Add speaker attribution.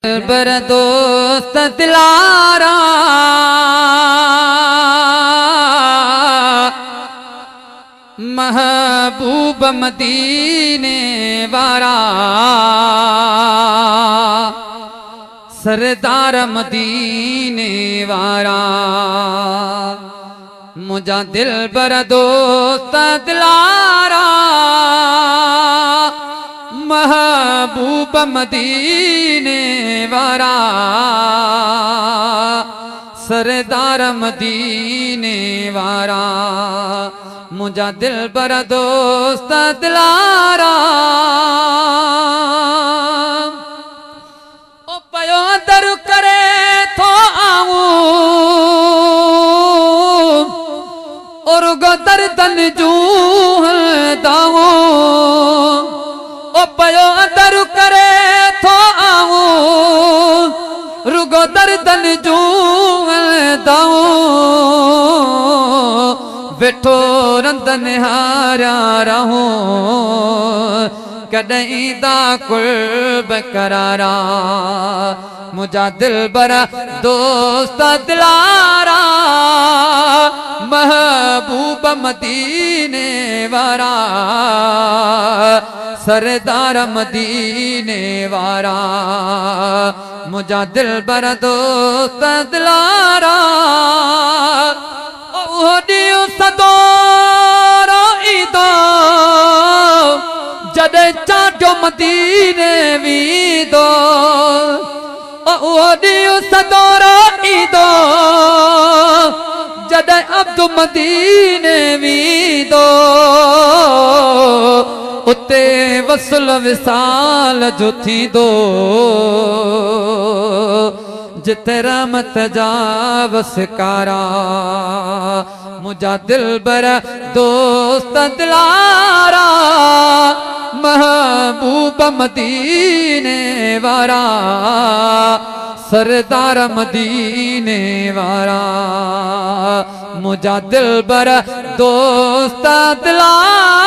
Speaker 1: बर दोस्त दिलारा महबूब मदीने वारा सरदार मदीने वारा मुझा दिल बर दोस्त दिलारा महबूब मदीने वारा सरदार मदीने वारा मुझा दिल बर दोस्त दिलारा ओ पयो दर करे थो आऊं और गो दर्दन जूं दाऊं ओ पयो दर करे थो आऊं रुगो दर्दन जूं दाऊं वेठो रंदन हारा रहूं कदई दा कुर्ब करारा मुझा दिल बरा दोस्त दिलारा महबूब मदीने वारा सरदार मदीने वारा मुझा दिल बरा दोस्त दिलारा ओडियो सदोरो ईदो जदे चाटो मदीने वीदो ओडियो सदोरो ईदो जदे अब्दु मदीने वीदो उते वसल विसाल जो थी दो जिते रहमत जा वसकारा मुझा दिल बर दोस्त दिलारा महबूब मदीने वारा सरदार मदीने वारा मुझा दिल बर दोस्त दिलारा